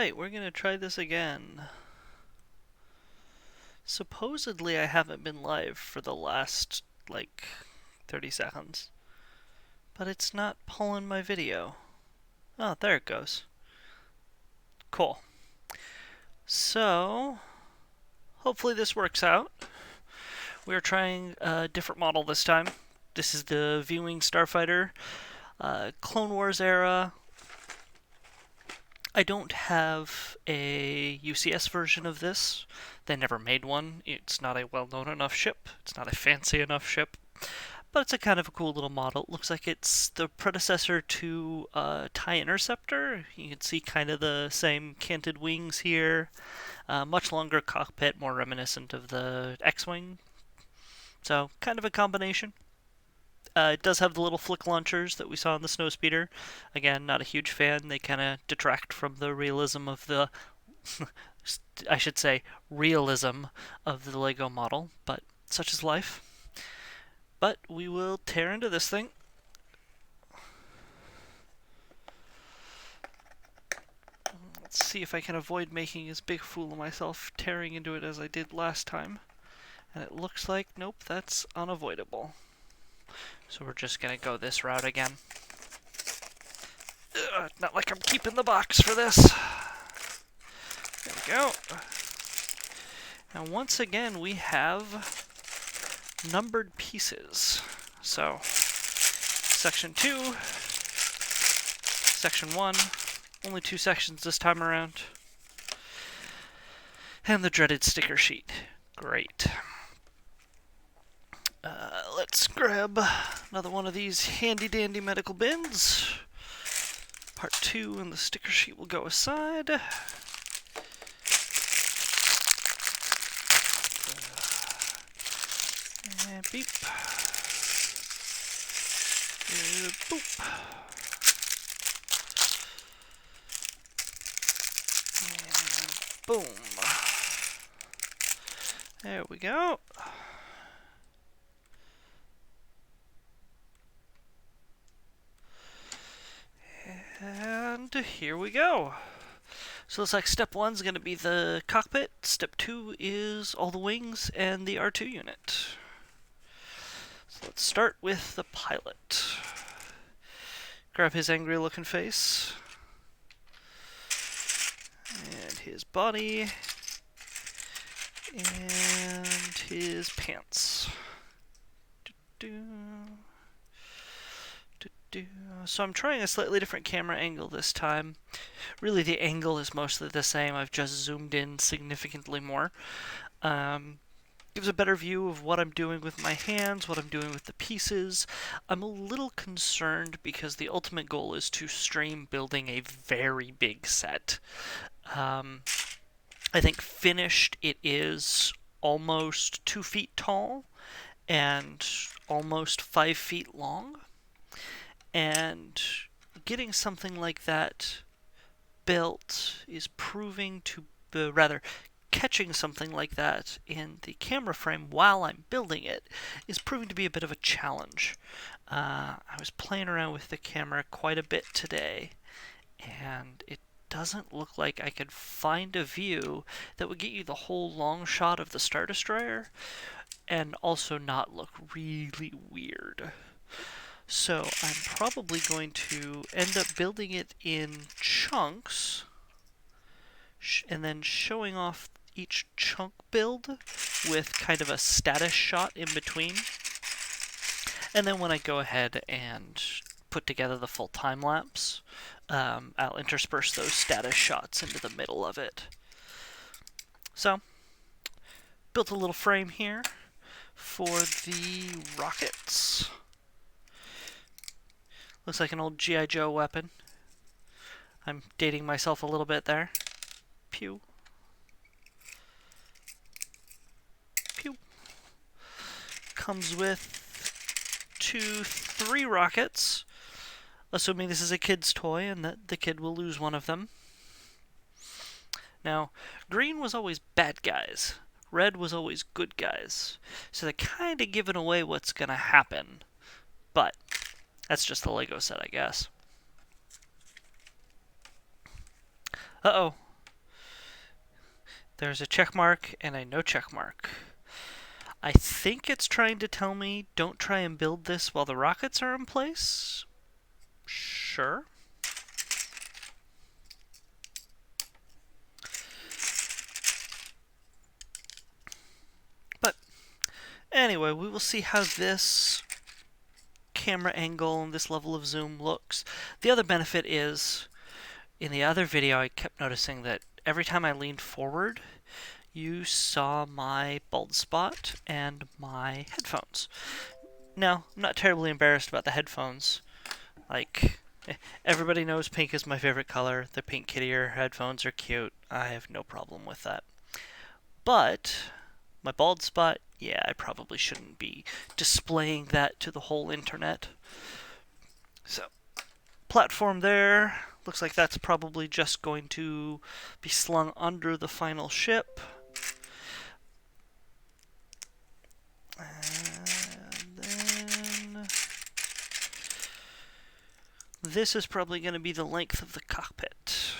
Alright, we're gonna try this again. Supposedly I haven't been live for the last, 30 seconds. But it's not pulling my video. Oh, there it goes. Cool. So, hopefully this works out. We're trying a different model this time. This is the Viewing Starfighter, Clone Wars era. I don't have a UCS version of this. They never made one. It's not a well-known enough ship. It's not a fancy enough ship. But it's a kind of a cool little model. It looks like it's the predecessor to TIE Interceptor. You can see kind of the same canted wings here. Much longer cockpit, more reminiscent of the X-Wing. So, kind of a combination. It does have the little flick launchers that we saw in the Snowspeeder. Again, not a huge fan. They kind of detract from the realism of the, I should say, realism of the Lego model, but such is life. But we will tear into this thing. Let's see if I can avoid making as big a fool of myself tearing into it as I did last time. And it looks like, nope, that's unavoidable. So we're just going to go this route again. Not like I'm keeping the box for this. There we go. And once again, we have numbered pieces. So, Section 2, Section 1, only 2 sections this time around. And the dreaded sticker sheet. Great. Let's grab another one of these handy-dandy medical bins. Part 2 and the sticker sheet will go aside. And beep. Boop. And boom. There we go. And here we go. So it looks like step 1 is going to be the cockpit, step 2 is all the wings and the R2 unit. So let's start with the pilot. Grab his angry looking face. And his body. And his pants. So I'm trying a slightly different camera angle this time. Really, the angle is mostly the same. I've just zoomed in significantly more. Gives a better view of what I'm doing with my hands, what I'm doing with the pieces. I'm a little concerned because the ultimate goal is to stream building a very big set. I think finished it is almost 2 feet tall and almost 5 feet long. And getting something like that built is proving to be, rather, catching something like that in the camera frame while I'm building it is proving to be a bit of a challenge. I was playing around with the camera quite a bit today, and it doesn't look like I could find a view that would get you the whole long shot of the Star Destroyer and also not look really weird. So I'm probably going to end up building it in chunks and then showing off each chunk build with kind of a status shot in between. And then when I go ahead and put together the full time lapse, I'll intersperse those status shots into the middle of it. So, built a little frame here for the rockets. Looks like an old G.I. Joe weapon. I'm dating myself a little bit there. Pew. Pew. Comes with 3 rockets, assuming this is a kid's toy and that the kid will lose one of them. Now, green was always bad guys. Red was always good guys. So they're kind of giving away what's going to happen. But that's just the Lego set, I guess. Uh-oh. There's a check mark and a no check mark. I think it's trying to tell me don't try and build this while the rockets are in place. Sure. But anyway, we will see how this camera angle and this level of zoom looks. The other benefit is, in the other video I kept noticing that every time I leaned forward, you saw my bald spot and my headphones. Now, I'm not terribly embarrassed about the headphones. Like, everybody knows pink is my favorite color. The pink kitty ear headphones are cute. I have no problem with that. But my bald spot, yeah, I probably shouldn't be displaying that to the whole internet. So, platform there. Looks like that's probably just going to be slung under the final ship. And then this is probably going to be the length of the cockpit.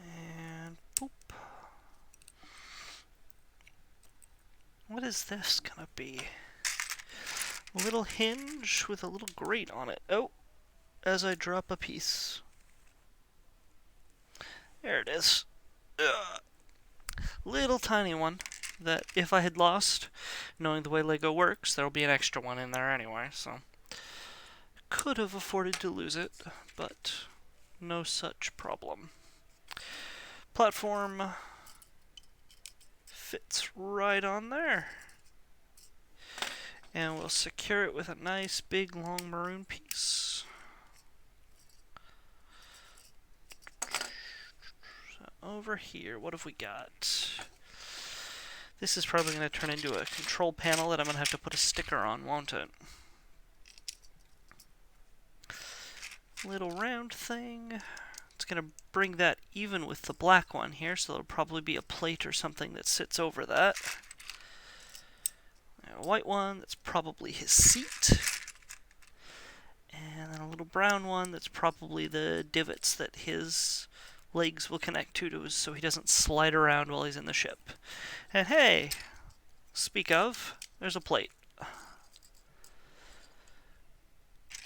And boop. What is this going to be? A little hinge with a little grate on it. Oh, as I drop a piece. There it is. Ugh. Little tiny one that if I had lost, knowing the way Lego works, there'll be an extra one in there anyway, so could have afforded to lose it, but no such problem. Platform fits right on there. And we'll secure it with a nice big long maroon piece. Over here, what have we got? This is probably going to turn into a control panel that I'm going to have to put a sticker on, won't it? Little round thing. It's going to bring that even with the black one here, so there'll probably be a plate or something that sits over that. A white one, that's probably his seat. And then a little brown one, that's probably the divots that his legs will connect to so he doesn't slide around while he's in the ship. And hey, speak of, there's a plate.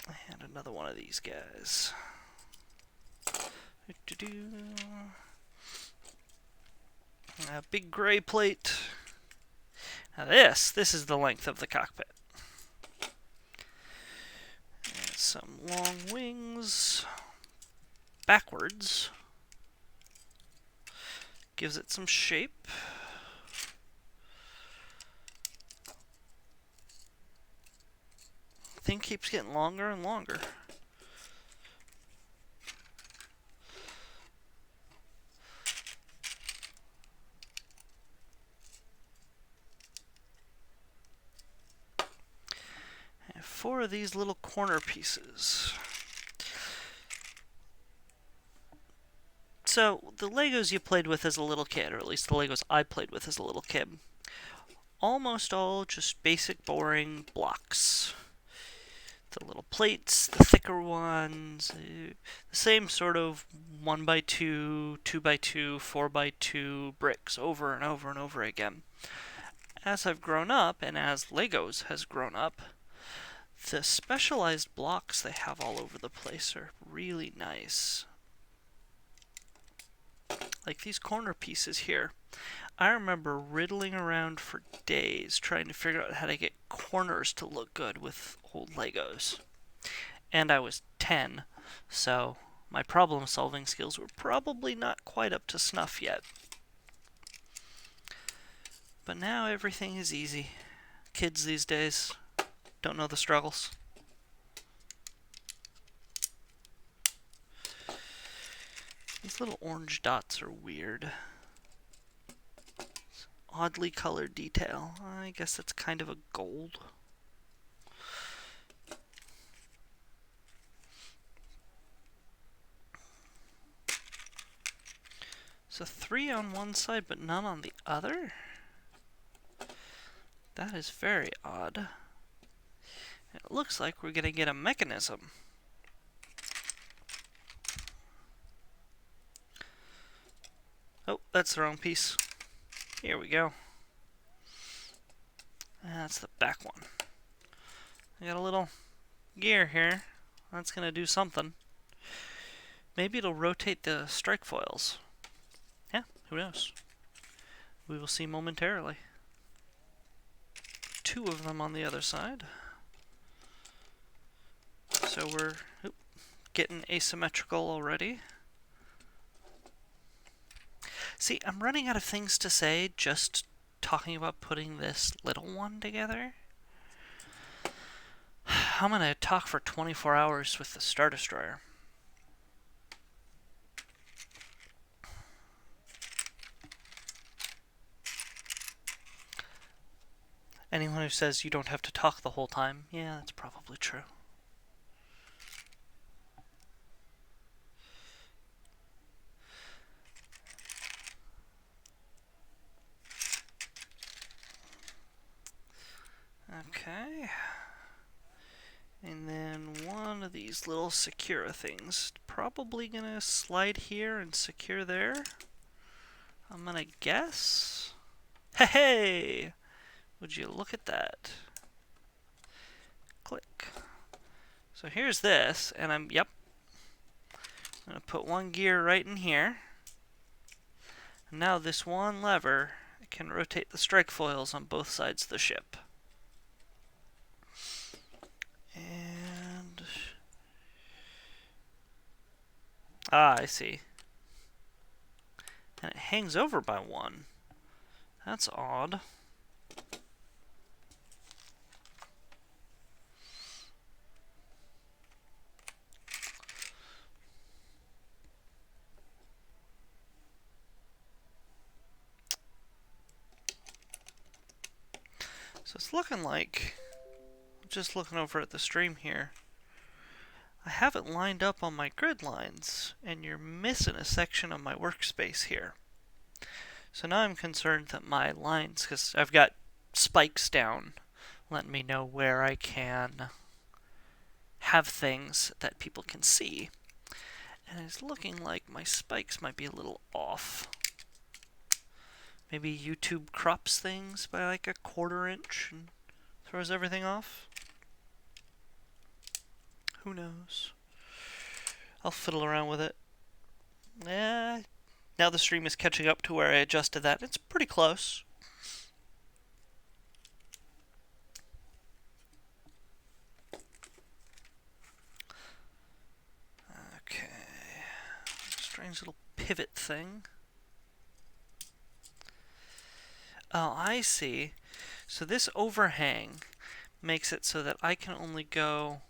And another one of these guys. A big gray plate. Now this is the length of the cockpit. And some long wings backwards. Gives it some shape. Thing keeps getting longer and longer. And 4 of these little corner pieces. So, the Legos you played with as a little kid, or at least the Legos I played with as a little kid, almost all just basic, boring blocks. The little plates, the thicker ones, the same sort of 1x2, 2x2, 4x2 bricks over and over and over again. As I've grown up, and as Legos has grown up, the specialized blocks they have all over the place are really nice. Like these corner pieces here. I remember riddling around for days trying to figure out how to get corners to look good with old Legos. And I was 10, so my problem-solving skills were probably not quite up to snuff yet. But now everything is easy. Kids these days don't know the struggles. These little orange dots are weird. Oddly colored detail. I guess that's kind of a gold. So 3 on one side but none on the other? That is very odd. It looks like we're going to get a mechanism. Oh, that's the wrong piece. Here we go. That's the back one. I got a little gear here. That's gonna do something. Maybe it'll rotate the strike foils. Yeah, who knows? We will see momentarily. Two of them on the other side. So we're getting asymmetrical already. See, I'm running out of things to say just talking about putting this little one together. I'm gonna talk for 24 hours with the Star Destroyer. Anyone who says you don't have to talk the whole time, yeah, that's probably true. Okay. And then one of these little secure things. Probably gonna slide here and secure there. I'm gonna guess. Hey! Would you look at that? Click. So here's this, and I'm gonna put one gear right in here. And now this one lever can rotate the strike foils on both sides of the ship. And I see. And it hangs over by one. That's odd. So it's looking like, just looking over at the stream here, I have it lined up on my grid lines, and you're missing a section of my workspace here. So now I'm concerned that my lines, because I've got spikes down, letting me know where I can have things that people can see. And it's looking like my spikes might be a little off. Maybe YouTube crops things by like a 1/4 inch and throws everything off. Who knows? I'll fiddle around with it. Now the stream is catching up to where I adjusted that. It's pretty close. Okay. Strange little pivot thing. Oh, I see. So this overhang makes it so that I can only go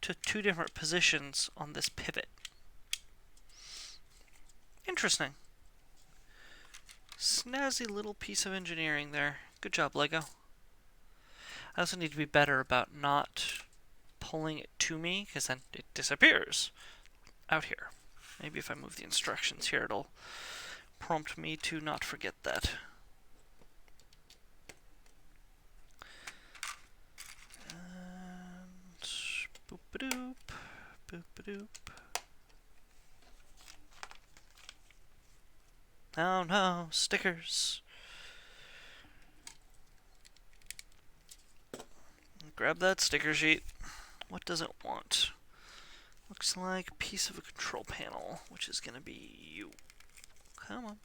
to 2 different positions on this pivot. Interesting. Snazzy little piece of engineering there. Good job, Lego. I also need to be better about not pulling it to me, because then it disappears out here. Maybe if I move the instructions here, it'll prompt me to not forget that. And boop-a-doop, boop-a-doop. Oh no, stickers. Grab that sticker sheet. What does it want? Looks like a piece of a control panel, which is going to be you. Come on.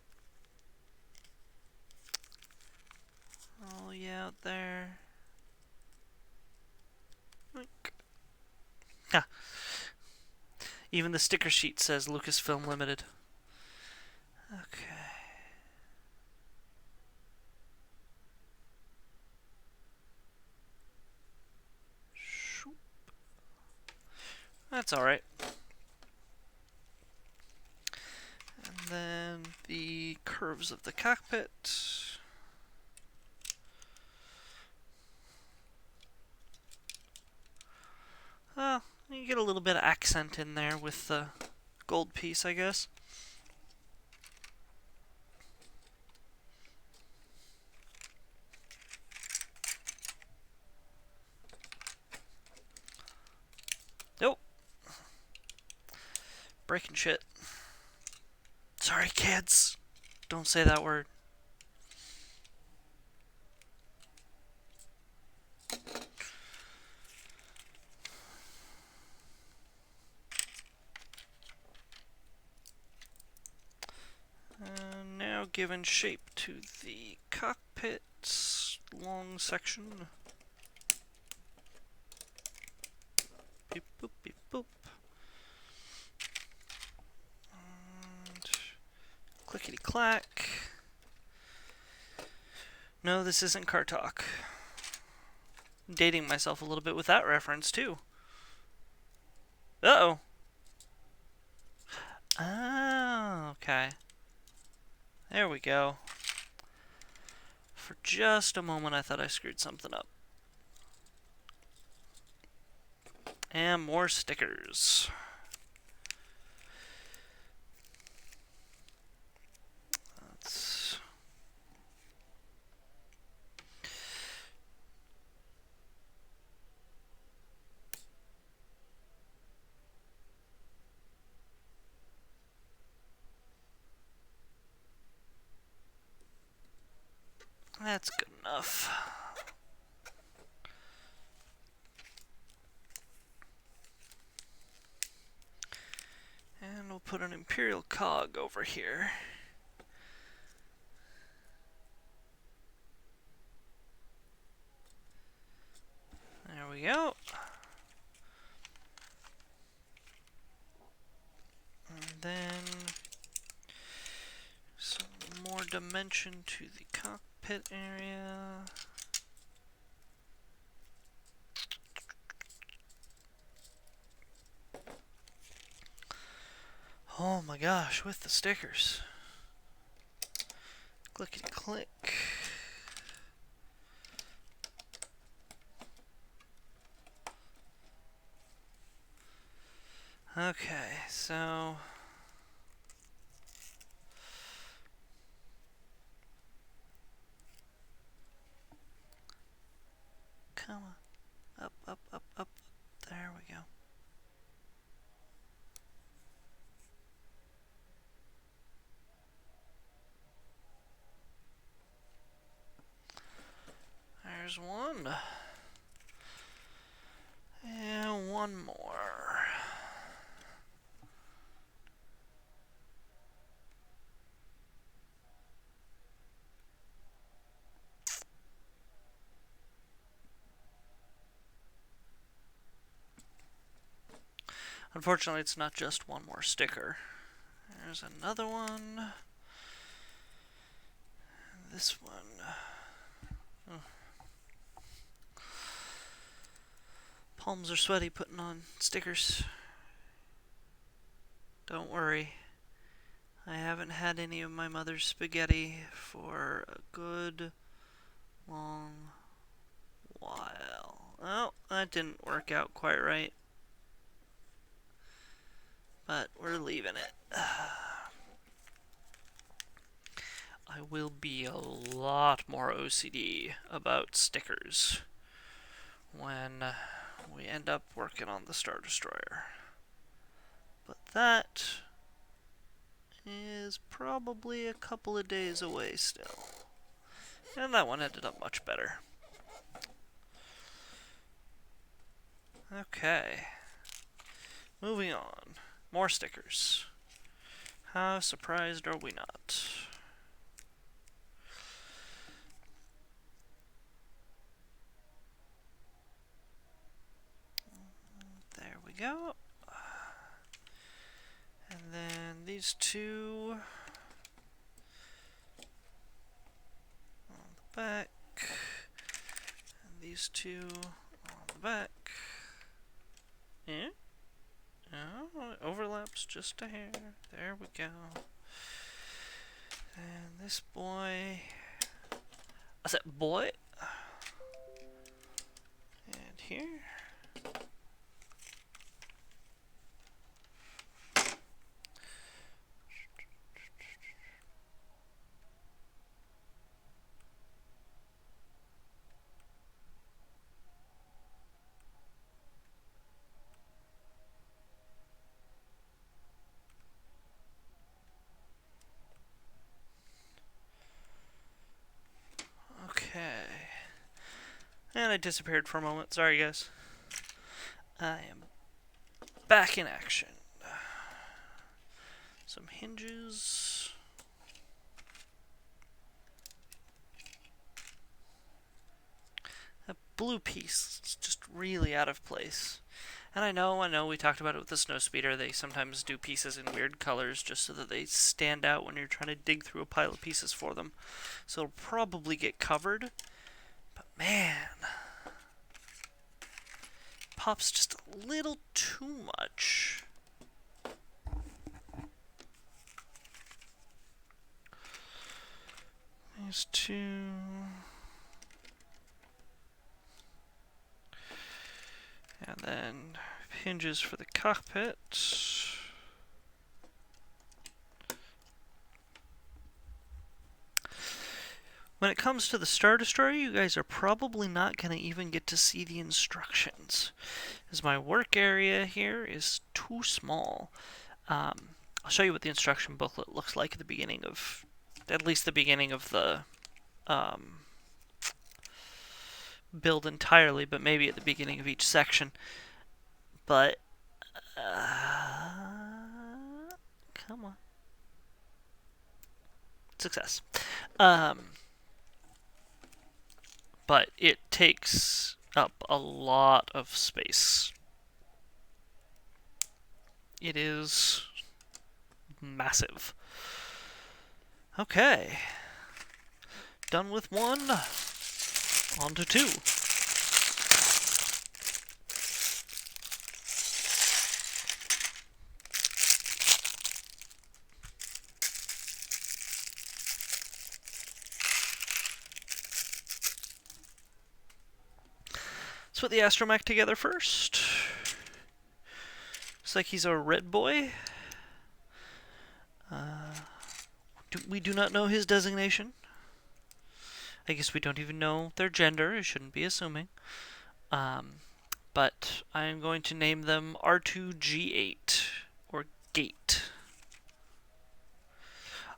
Oh, yeah, out there. Ha. Even the sticker sheet says Lucasfilm Limited. Okay. That's alright. And then the curves of the cockpit. Oh, you get a little bit of accent in there with the gold piece, I guess. Nope. Breaking shit. Sorry, kids. Don't say that word. And now giving shape to the cockpit's long section. Beep boop, beep boop. And clickety clack. No, this isn't car talk. I'm dating myself a little bit with that reference, too. Uh-oh. Oh, okay. There we go. For just a moment, I thought I screwed something up. And more stickers. That's good enough. And we'll put an Imperial cog over here. There we go. And then some more dimension to the cockpit area. Oh my gosh, with the stickers. Clickety click. Okay, so come on. Up, up, up, up. There we go. There's one. And one more. Unfortunately, it's not just one more sticker. There's another one. This one. Oh. Palms are sweaty putting on stickers. Don't worry. I haven't had any of my mother's spaghetti for a good long while. Oh, that didn't work out quite right. But we're leaving it. I will be a lot more OCD about stickers when we end up working on the Star Destroyer. But that is probably a couple of days away still. And that one ended up much better. Okay. Moving on. More stickers. How surprised are we not? There we go. And then these two on the back. And these two on the back. Yeah? Oh, it overlaps just a hair. There we go. And this boy. I said boy. And here. And I disappeared for a moment. Sorry, guys. I am back in action. Some hinges. That blue piece is just really out of place. And I know, we talked about it with the snowspeeder. They sometimes do pieces in weird colors just so that they stand out when you're trying to dig through a pile of pieces for them. So it'll probably get covered. But man, pops just a little too much. These two. And then hinges for the cockpit. When it comes to the Star Destroyer, you guys are probably not going to even get to see the instructions, as my work area here is too small. I'll show you what the instruction booklet looks like at the beginning of, at least the beginning of the build entirely, but maybe at the beginning of each section. But, come on. Success. But it takes up a lot of space. It is massive. Okay. Done with one. On to two. Let's put the astromech together first. Looks like he's a red boy. We do not know his designation. I guess we don't even know their gender. I shouldn't be assuming. But I am going to name them R2G8, or Gate.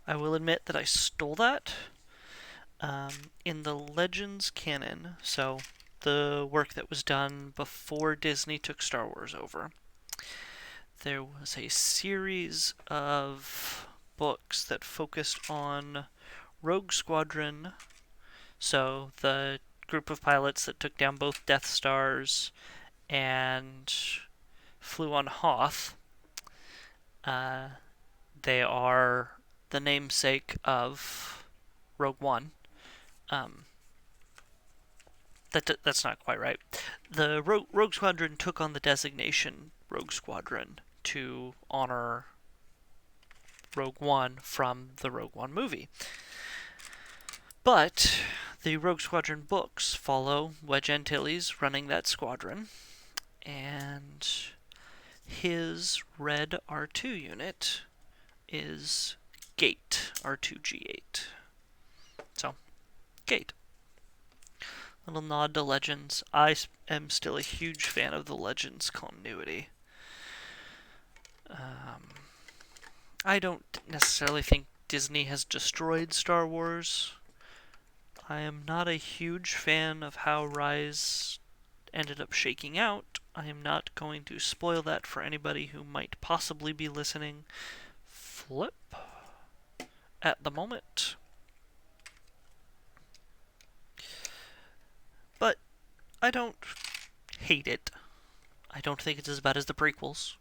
I will admit that I stole that in the Legends canon, so the work that was done before Disney took Star Wars over. There was a series of books that focused on Rogue Squadron, so the group of pilots that took down both Death Stars and flew on Hoth. They are the namesake of Rogue One. That's not quite right. The Rogue Squadron took on the designation Rogue Squadron to honor Rogue One from the Rogue One movie. But the Rogue Squadron books follow Wedge Antilles running that squadron, and his red R2 unit is Gate, R2G8. So, Gate. Little nod to Legends. I am still a huge fan of the Legends continuity. I don't necessarily think Disney has destroyed Star Wars. I am not a huge fan of how Rise ended up shaking out. I am not going to spoil that for anybody who might possibly be listening. Flip at the moment. But I don't hate it. I don't think it's as bad as the prequels.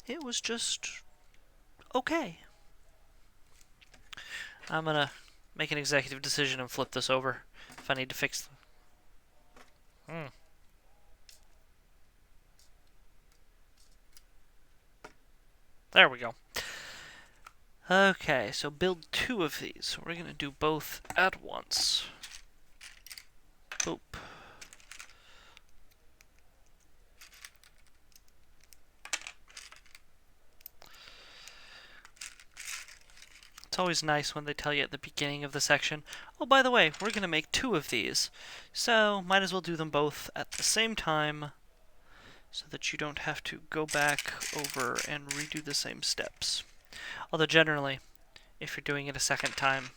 It was just okay. I'm gonna make an executive decision and flip this over if I need to fix them. There we go. Okay, so build two of these. We're gonna do both at once. Boop. It's always nice when they tell you at the beginning of the section, oh, by the way, we're going to make two of these. So, might as well do them both at the same time so that you don't have to go back over and redo the same steps. Although generally, if you're doing it a second time,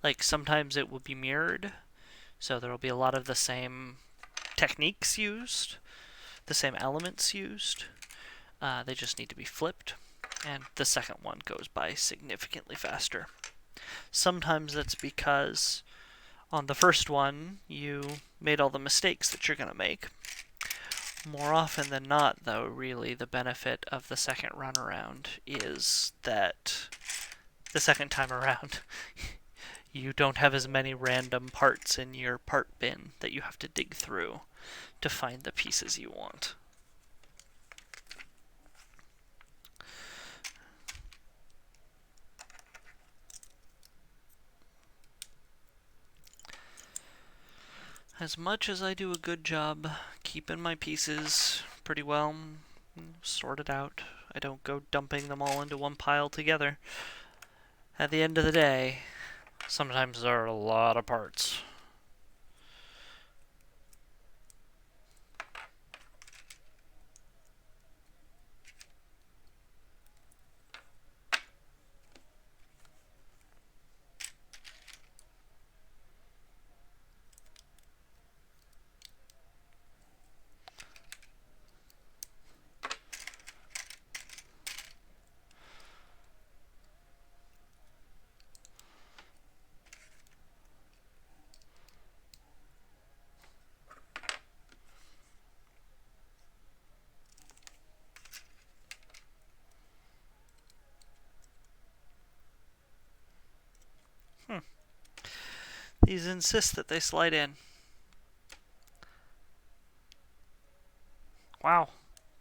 Like sometimes it will be mirrored, so there will be a lot of the same techniques used, the same elements used. They just need to be flipped, and the second one goes by significantly faster. Sometimes that's because on the first one you made all the mistakes that you're going to make. More often than not, though, really the benefit of the second run around is that the second time around you don't have as many random parts in your part bin that you have to dig through to find the pieces you want. As much as I do a good job keeping my pieces pretty well sorted out, I don't go dumping them all into one pile together. At the end of the day, sometimes there are a lot of parts. These insist that they slide in. Wow,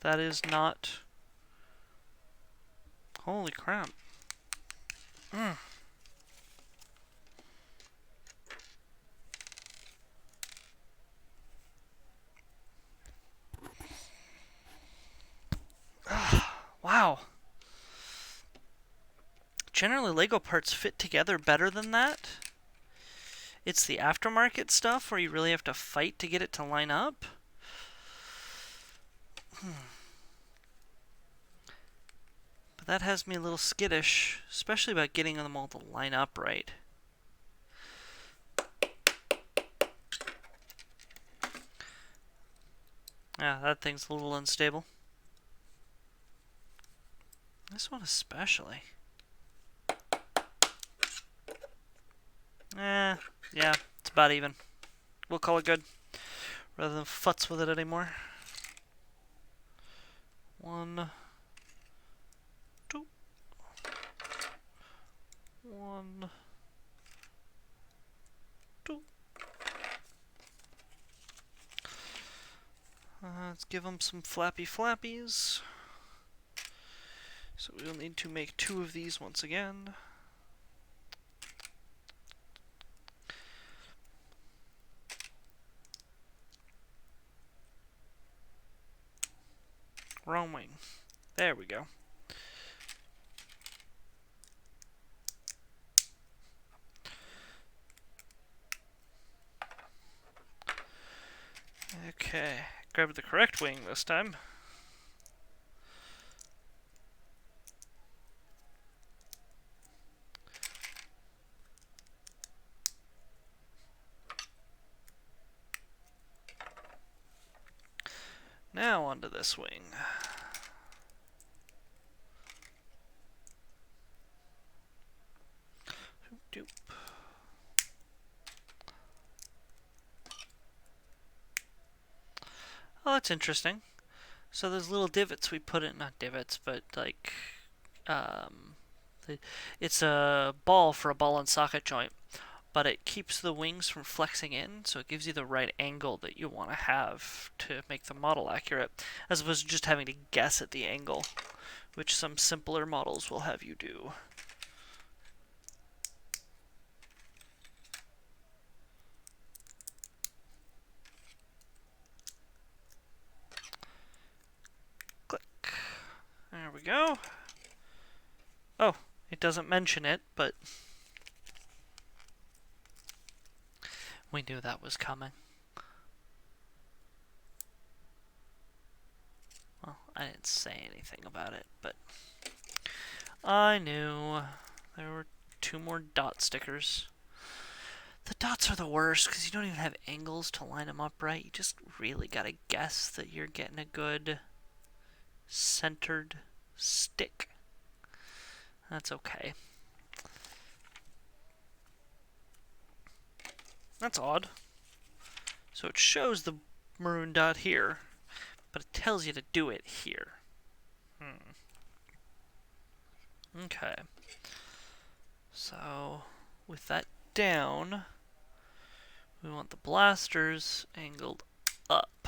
that is not... Holy crap. Wow. Generally, Lego parts fit together better than that. It's the aftermarket stuff where you really have to fight to get it to line up. But that has me a little skittish, especially about getting them all to line up right. Yeah, that thing's a little unstable. This one especially. Yeah, it's about even. We'll call it good, rather than futz with it anymore. 1, 2, 1, 2. Let's give them some flappy flappies. So we'll need to make 2 of these once again. Roaming. There we go. Okay, grab the correct wing this time. Now onto this wing. Doop. Oh, that's interesting. So those little divots we put in, not divots, but like, it's a ball for a ball and socket joint, but it keeps the wings from flexing in, so it gives you the right angle that you want to have to make the model accurate, as opposed to just having to guess at the angle, which some simpler models will have you do. Click. There we go. Oh, it doesn't mention it, but we knew that was coming. Well, I didn't say anything about it, but I knew there were 2 more dot stickers. The dots are the worst because you don't even have angles to line them up right. You just really gotta guess that you're getting a good centered stick. That's okay. That's odd. So it shows the maroon dot here, but it tells you to do it here. Okay. So, with that down, we want the blasters angled up.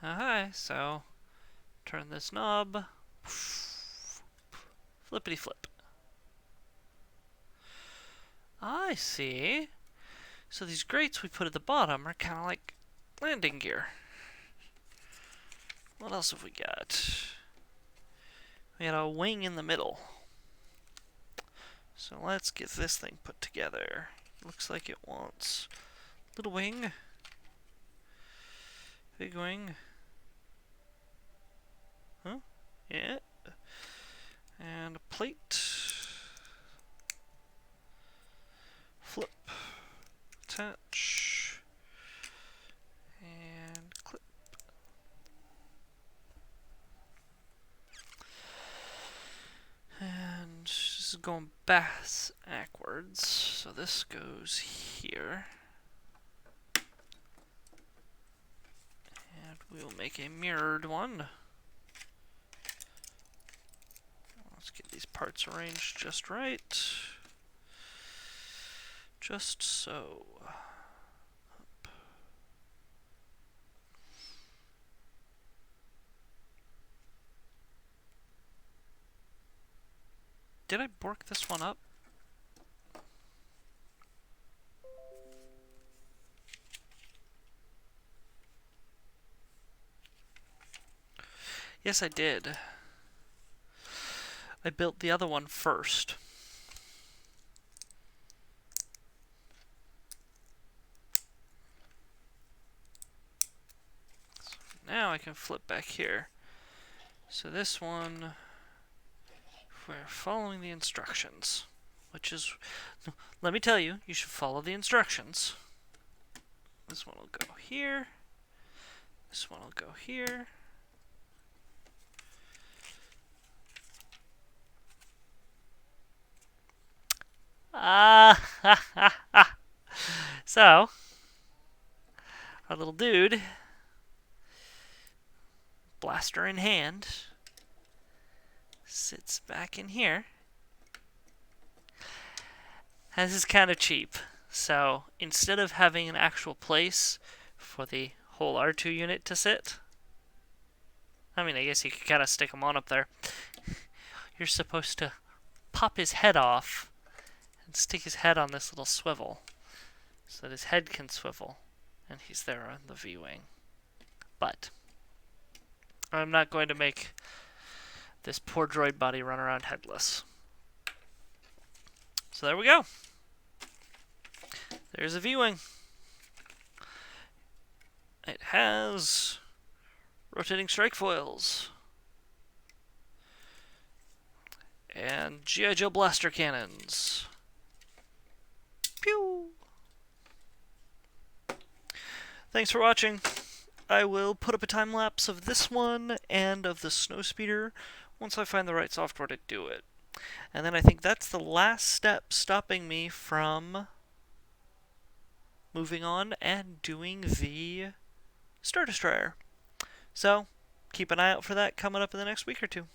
Okay, so turn this knob, flippity flip. I see. So these grates we put at the bottom are kind of like landing gear. What else have we got? We got a wing in the middle. So let's get this thing put together. Looks like it wants little wing, big wing. Huh? Yeah. And a plate. Flip. Attach. And clip. And this is going backwards. So this goes here. And we'll make a mirrored one. Let's get these parts arranged just right. Just so. Up. Did I bork this one up? Yes, I did. I built the other one first. So now I can flip back here. So this one, we're following the instructions, which is, let me tell you, you should follow the instructions. This one will go here. This one will go here. So, our little dude, blaster in hand, sits back in here. This is kind of cheap. So, instead of having an actual place for the whole R2 unit to sit, I mean, I guess you could kind of stick him on up there. You're supposed to pop his head off and stick his head on this little swivel so that his head can swivel and he's there on the V-wing. But I'm not going to make this poor droid body run around headless. So there we go. There's a V-wing. It has rotating strike foils and G.I. Joe blaster cannons. Pew! Thanks for watching. I will put up a time lapse of this one and of the snowspeeder once I find the right software to do it. And then I think that's the last step stopping me from moving on and doing the Star Destroyer. So, keep an eye out for that coming up in the next week or two.